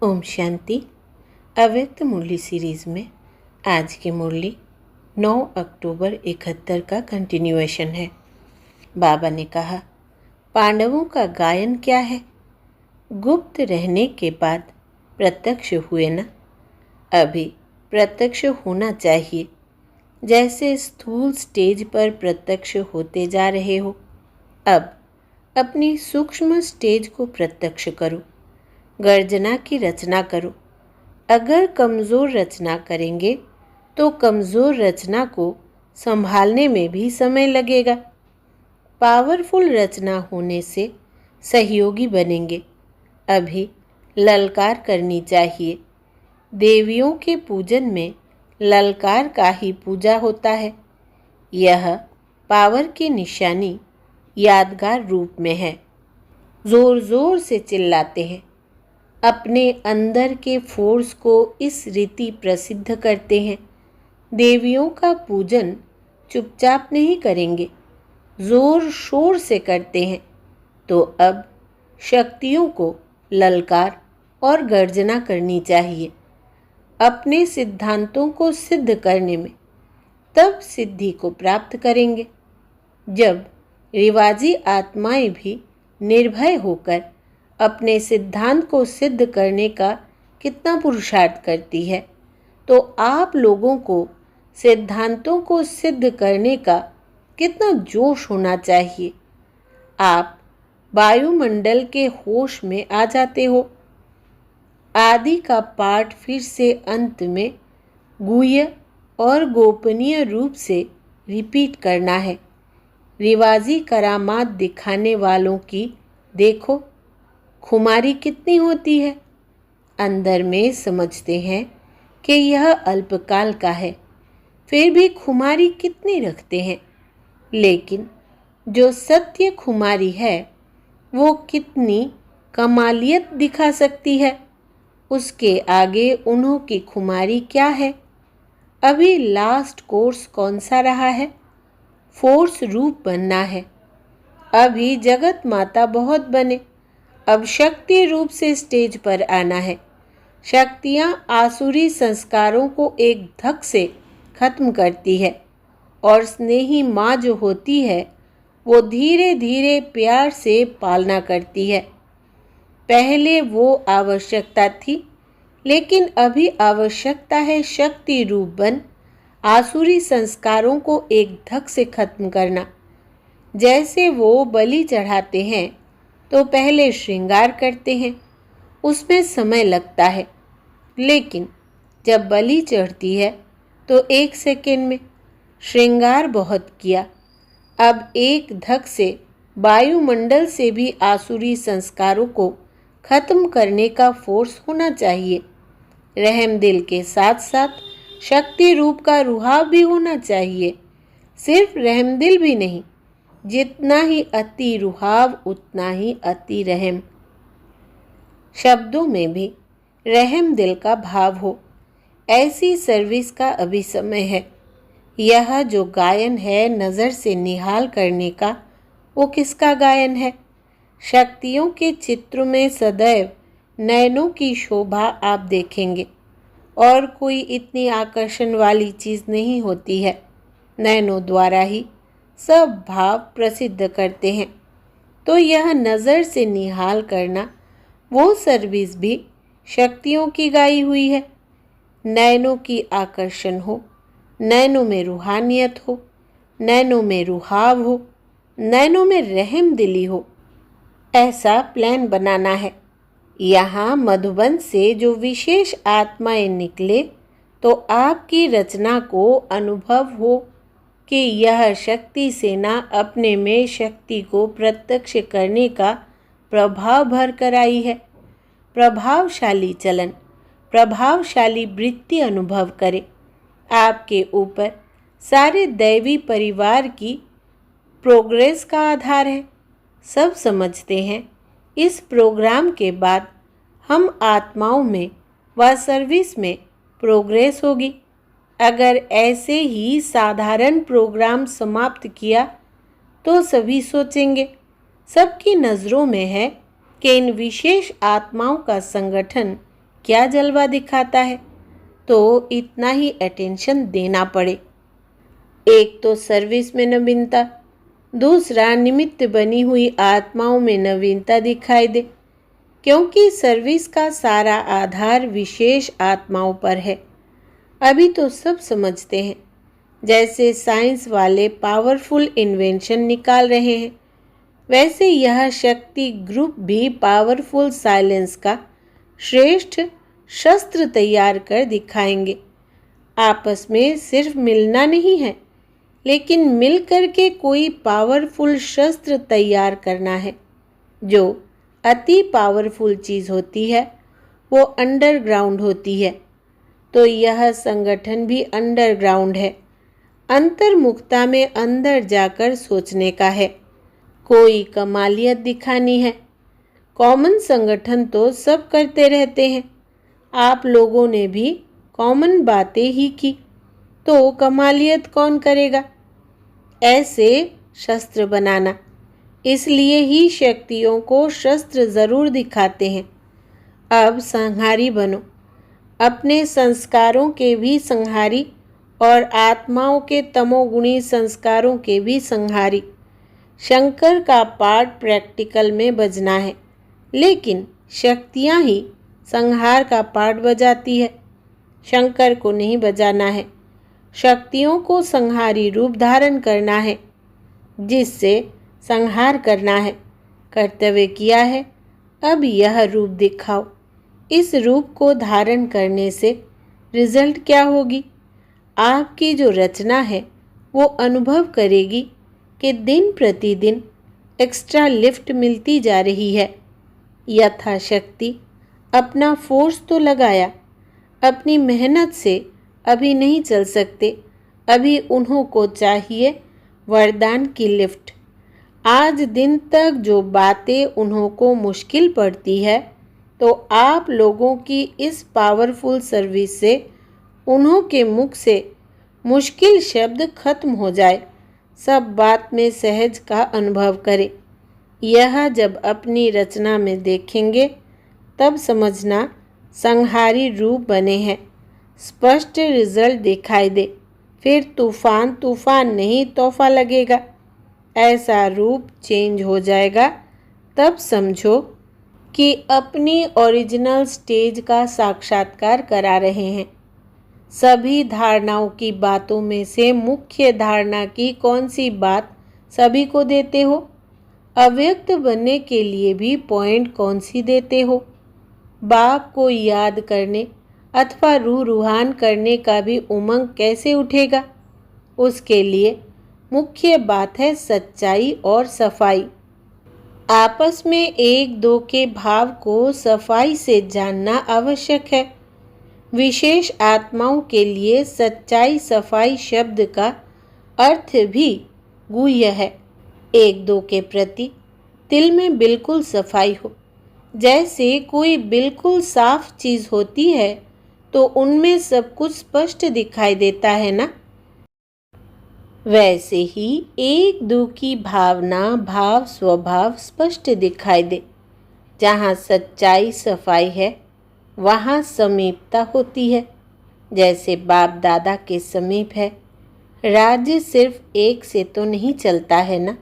ओम शांति। अव्यक्त मुरली सीरीज़ में आज की मुरली 9 अक्टूबर 71 का कंटिन्यूएशन है। बाबा ने कहा, पांडवों का गायन क्या है? गुप्त रहने के बाद प्रत्यक्ष हुए ना? अभी प्रत्यक्ष होना चाहिए। जैसे स्थूल स्टेज पर प्रत्यक्ष होते जा रहे हो, अब अपनी सूक्ष्म स्टेज को प्रत्यक्ष करो। गर्जना की रचना करो। अगर कमज़ोर रचना करेंगे तो कमज़ोर रचना को संभालने में भी समय लगेगा। पावरफुल रचना होने से सहयोगी बनेंगे। अभी ललकार करनी चाहिए। देवियों के पूजन में ललकार का ही पूजा होता है। यह पावर की निशानी यादगार रूप में है। ज़ोर ज़ोर से चिल्लाते हैं, अपने अंदर के फोर्स को इस रीति प्रसिद्ध करते हैं। देवियों का पूजन चुपचाप नहीं करेंगे, ज़ोर शोर से करते हैं। तो अब शक्तियों को ललकार और गर्जना करनी चाहिए अपने सिद्धांतों को सिद्ध करने में। तब सिद्धि को प्राप्त करेंगे। जब रिवाजी आत्माएं भी निर्भय होकर अपने सिद्धांत को सिद्ध करने का कितना पुरुषार्थ करती है, तो आप लोगों को सिद्धांतों को सिद्ध करने का कितना जोश होना चाहिए। आप वायुमंडल के होश में आ जाते हो। आदि का पाठ फिर से अंत में गुह्य और गोपनीय रूप से रिपीट करना है। रिवाजी करामात दिखाने वालों की देखो खुमारी कितनी होती है। अंदर में समझते हैं कि यह अल्पकाल का है, फिर भी खुमारी कितनी रखते हैं। लेकिन जो सत्य खुमारी है वो कितनी कमालियत दिखा सकती है, उसके आगे उन्हों की खुमारी क्या है। अभी लास्ट कोर्स कौन सा रहा है? फोर्स रूप बनना है। अभी जगत माता बहुत बने, अब शक्ति रूप से स्टेज पर आना है। शक्तियाँ आसुरी संस्कारों को एक धक से खत्म करती है और स्नेही माँ जो होती है वो धीरे धीरे प्यार से पालना करती है। पहले वो आवश्यकता थी, लेकिन अभी आवश्यकता है शक्ति रूप बन आसुरी संस्कारों को एक धक से खत्म करना। जैसे वो बलि चढ़ाते हैं तो पहले श्रृंगार करते हैं, उसमें समय लगता है। लेकिन जब बलि चढ़ती है तो 1 सेकेंड में श्रृंगार बहुत किया। अब एक धक से वायुमंडल से भी आसुरी संस्कारों को खत्म करने का फोर्स होना चाहिए। रहम दिल के साथ साथ शक्ति रूप का रुहाव भी होना चाहिए। सिर्फ रहम दिल भी नहीं, जितना ही अति रुहाव उतना ही अति रहम। शब्दों में भी रहम दिल का भाव हो, ऐसी सर्विस का अभी समय है। यह जो गायन है नज़र से निहाल करने का, वो किसका गायन है? शक्तियों के चित्रों में सदैव नयनों की शोभा आप देखेंगे, और कोई इतनी आकर्षण वाली चीज़ नहीं होती है। नयनों द्वारा ही सब भाव प्रसिद्ध करते हैं। तो यह नज़र से निहाल करना, वो सर्विस भी शक्तियों की गाई हुई है। नयनों की आकर्षण हो, नयनों में रूहानियत हो, नयनों में रुहाव हो, नयनों में रहम दिली हो, ऐसा प्लान बनाना है। यहाँ मधुबन से जो विशेष आत्माएं निकले तो आपकी रचना को अनुभव हो कि यह शक्ति सेना अपने में शक्ति को प्रत्यक्ष करने का प्रभाव भर कर आई है। प्रभावशाली चलन, प्रभावशाली वृत्ति अनुभव करे। आपके ऊपर सारे दैवी परिवार की प्रोग्रेस का आधार है। सब समझते हैं इस प्रोग्राम के बाद हम आत्माओं में व सर्विस में प्रोग्रेस होगी। अगर ऐसे ही साधारण प्रोग्राम समाप्त किया तो सभी सोचेंगे, सबकी नज़रों में है कि इन विशेष आत्माओं का संगठन क्या जलवा दिखाता है तो इतना ही अटेंशन देना पड़े। एक तो सर्विस में नवीनता, दूसरा निमित्त बनी हुई आत्माओं में नवीनता दिखाई दे, क्योंकि सर्विस का सारा आधार विशेष आत्माओं पर है। अभी तो सब समझते हैं, जैसे साइंस वाले पावरफुल इन्वेंशन निकाल रहे हैं, वैसे यह शक्ति ग्रुप भी पावरफुल साइलेंस का श्रेष्ठ शस्त्र तैयार कर दिखाएंगे। आपस में सिर्फ मिलना नहीं है, लेकिन मिलकर के कोई पावरफुल शस्त्र तैयार करना है। जो अति पावरफुल चीज़ होती है वो अंडरग्राउंड होती है, तो यह संगठन भी अंडरग्राउंड है। अंतर्मुखता में अंदर जाकर सोचने का है, कोई कमालियत दिखानी है। कॉमन संगठन तो सब करते रहते हैं, आप लोगों ने भी कॉमन बातें ही की, तो कमालियत कौन करेगा? ऐसे शस्त्र बनाना, इसलिए ही शक्तियों को शस्त्र जरूर दिखाते हैं। अब संहारी बनो, अपने संस्कारों के भी संहारी और आत्माओं के तमोगुणी संस्कारों के भी संहारी। शंकर का पाठ प्रैक्टिकल में बजना है, लेकिन शक्तियाँ ही संहार का पाठ बजाती है, शंकर को नहीं बजाना है। शक्तियों को संहारी रूप धारण करना है, जिससे संहार करना है। कर्तव्य किया है, अब यह रूप दिखाओ। इस रूप को धारण करने से रिजल्ट क्या होगी? आपकी जो रचना है वो अनुभव करेगी कि दिन प्रतिदिन एक्स्ट्रा लिफ्ट मिलती जा रही है। यथाशक्ति अपना फोर्स तो लगाया, अपनी मेहनत से अभी नहीं चल सकते, अभी उन्हों को चाहिए वरदान की लिफ्ट। आज दिन तक जो बातें उन्हों को मुश्किल पड़ती है, तो आप लोगों की इस पावरफुल सर्विस से उन्हों के मुख से मुश्किल शब्द खत्म हो जाए, सब बात में सहज का अनुभव करें। यह जब अपनी रचना में देखेंगे तब समझना संहारी रूप बने हैं, स्पष्ट रिजल्ट दिखाई दे, फिर तूफान तूफान नहीं तोहफा लगेगा। ऐसा रूप चेंज हो जाएगा, तब समझो कि अपनी ओरिजिनल स्टेज का साक्षात्कार करा रहे हैं। सभी धारणाओं की बातों में से मुख्य धारणा की कौन सी बात सभी को देते हो? अव्यक्त बनने के लिए भी पॉइंट कौन सी देते हो? बाप को याद करने अथवा रूह रूहान करने का भी उमंग कैसे उठेगा? उसके लिए मुख्य बात है सच्चाई और सफाई। आपस में एक दो के भाव को सफाई से जानना आवश्यक है। विशेष आत्माओं के लिए सच्चाई सफाई शब्द का अर्थ भी गुह्य है। एक दो के प्रति दिल में बिल्कुल सफाई हो। जैसे कोई बिल्कुल साफ चीज़ होती है तो उनमें सब कुछ स्पष्ट दिखाई देता है ना, वैसे ही एक दो की भावना भाव स्वभाव स्पष्ट दिखाई दे। जहाँ सच्चाई सफाई है वहाँ समीपता होती है। जैसे बाप दादा के समीप है, राज्य सिर्फ एक से तो नहीं चलता है ना,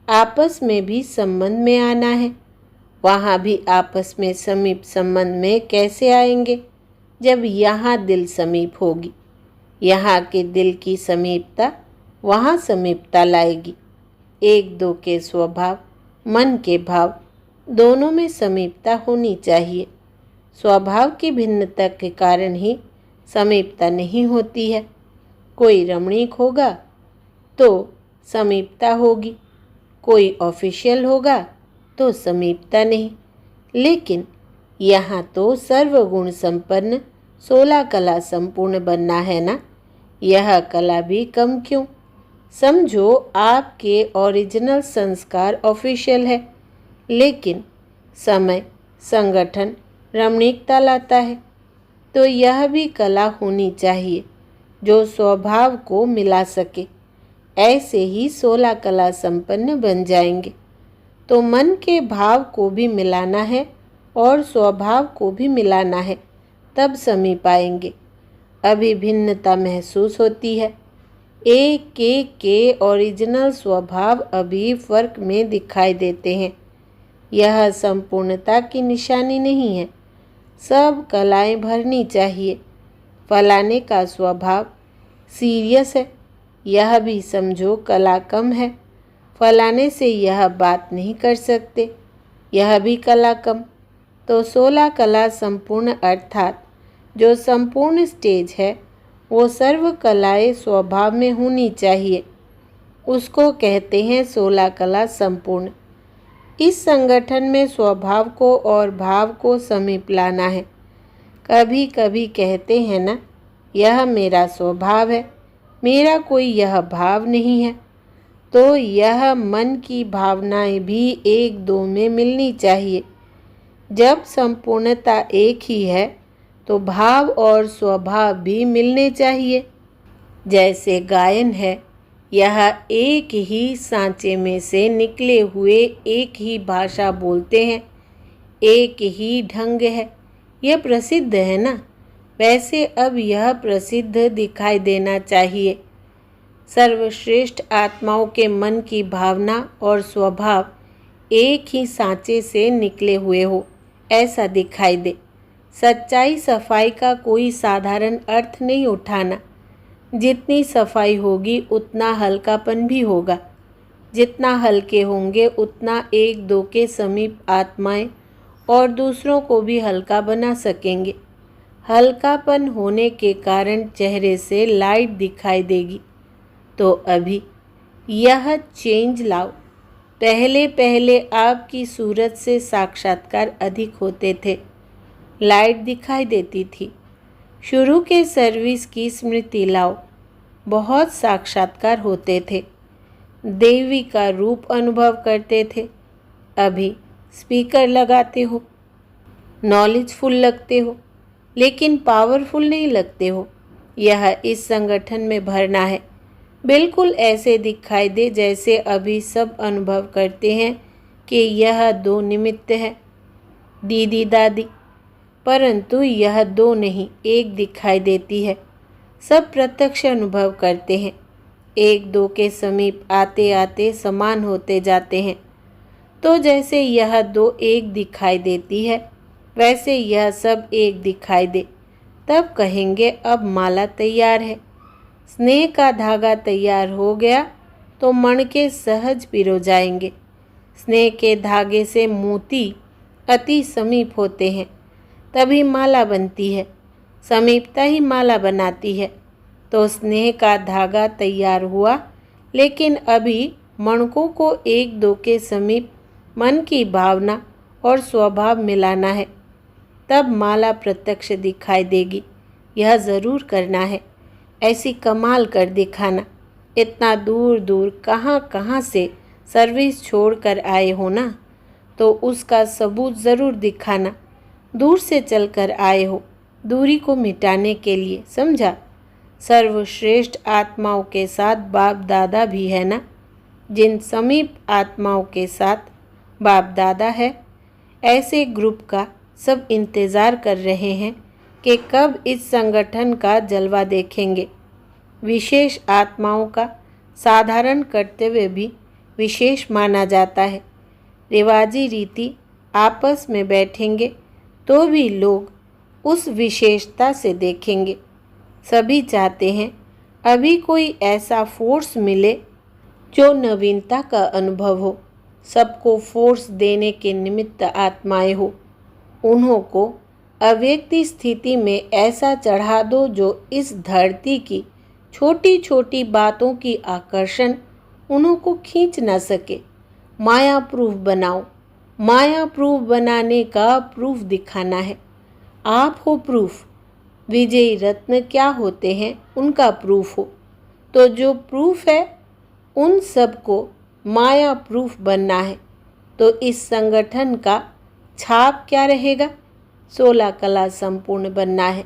आपस में भी संबंध में आना है। वहाँ भी आपस में समीप संबंध में कैसे आएंगे? जब यहाँ दिल समीप होगी। यहाँ के दिल की समीपता वहाँ समीपता लाएगी। एक दो के स्वभाव मन के भाव दोनों में समीपता होनी चाहिए। स्वभाव की भिन्नता के कारण ही समीपता नहीं होती है। कोई रमणीक होगा तो समीपता होगी, कोई ऑफिशियल होगा तो समीपता नहीं। लेकिन यहाँ तो सर्वगुण संपन्न 16 कला संपूर्ण बनना है ना, यह कला भी कम क्यों? समझो आपके ओरिजिनल संस्कार ऑफिशियल है, लेकिन समय संगठन रमणीकता लाता है, तो यह भी कला होनी चाहिए जो स्वभाव को मिला सके। ऐसे ही 16 कला संपन्न बन जाएंगे। तो मन के भाव को भी मिलाना है और स्वभाव को भी मिलाना है। तब समीप आएंगे। अभी भिन्नता महसूस होती है। एक के ओरिजिनल स्वभाव अभी फर्क में दिखाई देते हैं। यह संपूर्णता की निशानी नहीं है। सब कलाएं भरनी चाहिए। फलाने का स्वभाव सीरियस है, यह भी समझो कला कम है। फलाने से यह बात नहीं कर सकते, यह भी कला कम। तो 16 कला संपूर्ण अर्थात जो संपूर्ण स्टेज है वो सर्व कलाएं स्वभाव में होनी चाहिए। उसको कहते हैं 16 कला संपूर्ण। इस संगठन में स्वभाव को और भाव को समीप लाना है। कभी कभी कहते हैं ना, यह मेरा स्वभाव है, मेरा कोई यह भाव नहीं है। तो यह मन की भावनाएं भी एक दो में मिलनी चाहिए। जब संपूर्णता एक ही है तो भाव और स्वभाव भी मिलने चाहिए। जैसे गायन है, यह एक ही सांचे में से निकले हुए एक ही भाषा बोलते हैं, एक ही ढंग है, यह प्रसिद्ध है ना। वैसे अब यह प्रसिद्ध दिखाई देना चाहिए। सर्वश्रेष्ठ आत्माओं के मन की भावना और स्वभाव एक ही सांचे से निकले हुए हो, ऐसा दिखाई दे। सच्चाई सफाई का कोई साधारण अर्थ नहीं उठाना। जितनी सफाई होगी उतना हल्कापन भी होगा। जितना हल्के होंगे उतना एक दो के समीप आत्माएं और दूसरों को भी हल्का बना सकेंगे। हल्कापन होने के कारण चेहरे से लाइट दिखाई देगी। तो अभी यह चेंज लाओ। पहले पहले आपकी सूरत से साक्षात्कार अधिक होते थे, लाइट दिखाई देती थी। शुरू के सर्विस की स्मृति लाओ, बहुत साक्षात्कार होते थे, देवी का रूप अनुभव करते थे। अभी स्पीकर लगाते हो, नॉलेजफुल लगते हो, लेकिन पावरफुल नहीं लगते हो। यह इस संगठन में भरना है। बिल्कुल ऐसे दिखाई दे जैसे अभी सब अनुभव करते हैं कि यह दो निमित्त है, दीदी दादी, परंतु यह दो नहीं एक दिखाई देती है। सब प्रत्यक्ष अनुभव करते हैं, एक दो के समीप आते आते समान होते जाते हैं। तो जैसे यह दो एक दिखाई देती है, वैसे यह सब एक दिखाई दे, तब कहेंगे अब माला तैयार है। स्नेह का धागा तैयार हो गया तो मणके सहज पिरो जाएंगे। स्नेह के धागे से मोती अति समीप होते हैं, तभी माला बनती है। समीपता ही माला बनाती है। तो स्नेह का धागा तैयार हुआ, लेकिन अभी मणकों को एक दो के समीप मन की भावना और स्वभाव मिलाना है, तब माला प्रत्यक्ष दिखाई देगी। यह ज़रूर करना है, ऐसी कमाल कर दिखाना। इतना दूर दूर कहाँ कहाँ से सर्विस छोड़कर आए हो ना, तो उसका सबूत ज़रूर दिखाना। दूर से चलकर आए हो, दूरी को मिटाने के लिए, समझा। सर्वश्रेष्ठ आत्माओं के साथ बाप दादा भी है ना। जिन समीप आत्माओं के साथ बाप दादा है, ऐसे ग्रुप का सब इंतज़ार कर रहे हैं कि कब इस संगठन का जलवा देखेंगे। विशेष आत्माओं का साधारण कर्तव्य भी विशेष माना जाता है। रिवाजी रीति आपस में बैठेंगे तो भी लोग उस विशेषता से देखेंगे। सभी चाहते हैं अभी कोई ऐसा फोर्स मिले जो नवीनता का अनुभव हो, सबको फोर्स देने के निमित्त आत्माएं हो। उन्हों को अव्यक्त स्थिति में ऐसा चढ़ा दो जो इस धरती की छोटी छोटी बातों की आकर्षण उन्हों को खींच ना सके। माया प्रूफ बनाओ। माया प्रूफ बनाने का प्रूफ दिखाना है। आप हो प्रूफ। विजयी रत्न क्या होते हैं, उनका प्रूफ हो। तो जो प्रूफ है उन सबको माया प्रूफ बनना है। तो इस संगठन का छाप क्या रहेगा? 16 कला संपूर्ण बनना है।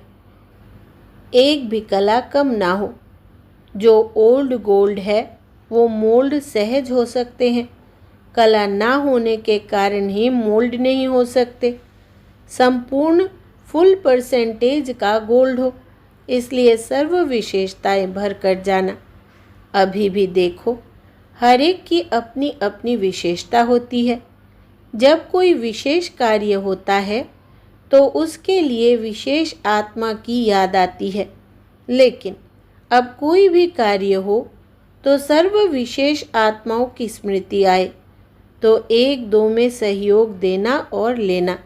एक भी कला कम ना हो। जो ओल्ड गोल्ड है वो मोल्ड सहज हो सकते हैं। कला ना होने के कारण ही मोल्ड नहीं हो सकते। संपूर्ण फुल परसेंटेज का गोल्ड हो, इसलिए सर्व विशेषताएं भर कर जाना। अभी भी देखो, हर एक की अपनी अपनी विशेषता होती है। जब कोई विशेष कार्य होता है तो उसके लिए विशेष आत्मा की याद आती है, लेकिन अब कोई भी कार्य हो तो सर्व विशेष आत्माओं की स्मृति आए, तो एक दो में सहयोग देना और लेना।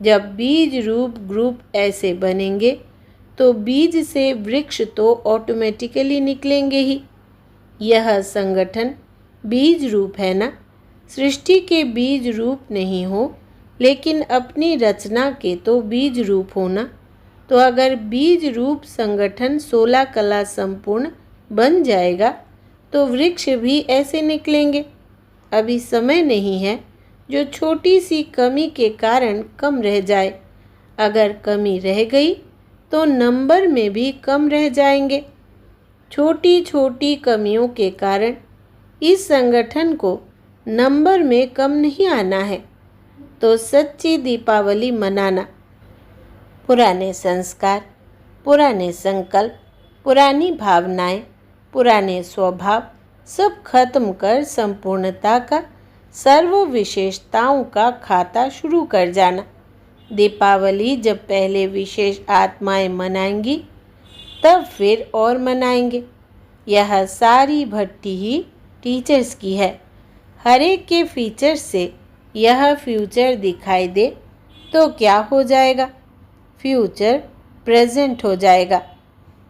जब बीज रूप ग्रुप ऐसे बनेंगे तो बीज से वृक्ष तो ऑटोमेटिकली निकलेंगे ही। यह संगठन बीज रूप है ना। सृष्टि के बीज रूप नहीं हो, लेकिन अपनी रचना के तो बीज रूप होना। तो अगर बीज रूप संगठन 16 कला संपूर्ण बन जाएगा तो वृक्ष भी ऐसे निकलेंगे। अभी समय नहीं है जो छोटी सी कमी के कारण कम रह जाए। अगर कमी रह गई तो नंबर में भी कम रह जाएंगे। छोटी छोटी कमियों के कारण इस संगठन को नंबर में कम नहीं आना है। तो सच्ची दीपावली मनाना। पुराने संस्कार, पुराने संकल्प, पुरानी भावनाएं, पुराने स्वभाव सब खत्म कर संपूर्णता का, सर्व विशेषताओं का खाता शुरू कर जाना। दीपावली जब पहले विशेष आत्माएं मनाएंगी तब फिर और मनाएंगे। यह सारी भट्टी ही टीचर्स की है। हर एक के फीचर से यह फ्यूचर दिखाई दे तो क्या हो जाएगा? फ्यूचर प्रेजेंट हो जाएगा।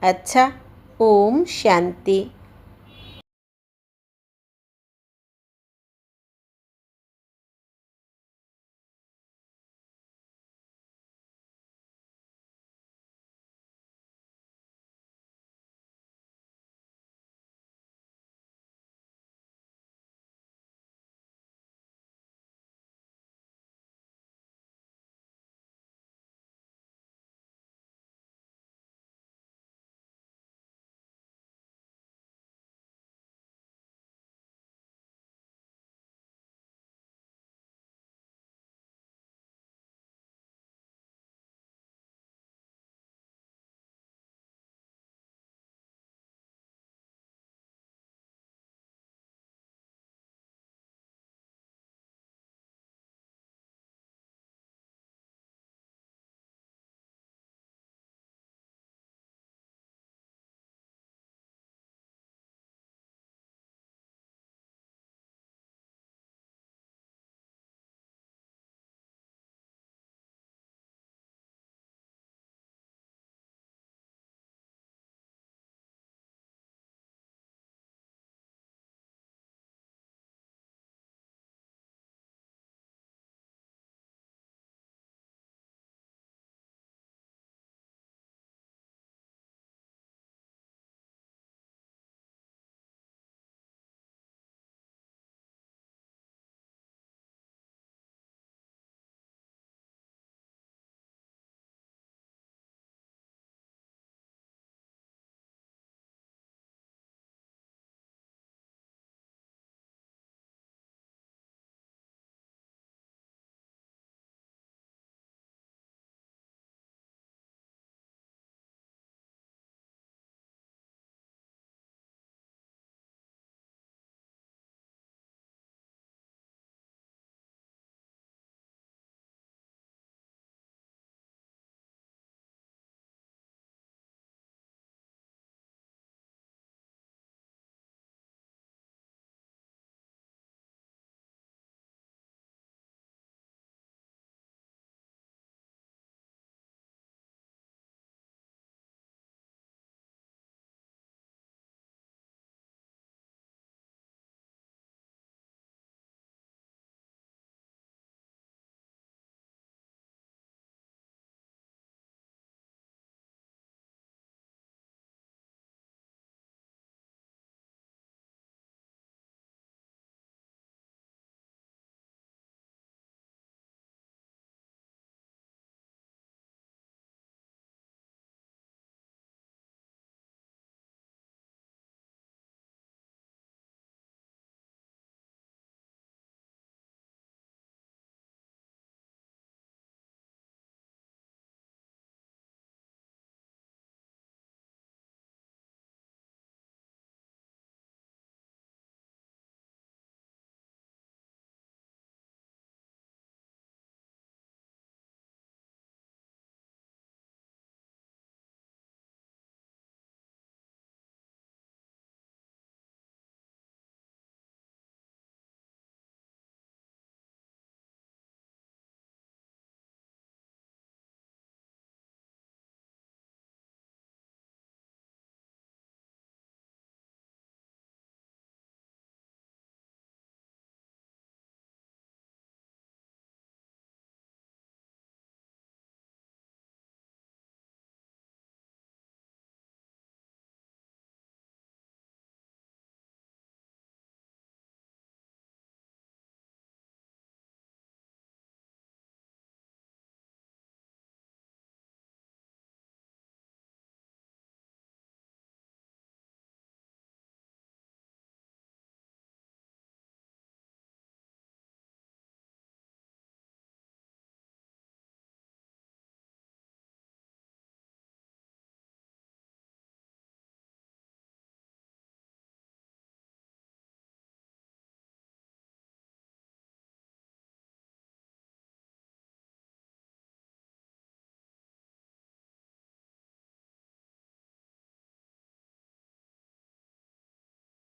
अच्छा, ओम शांति।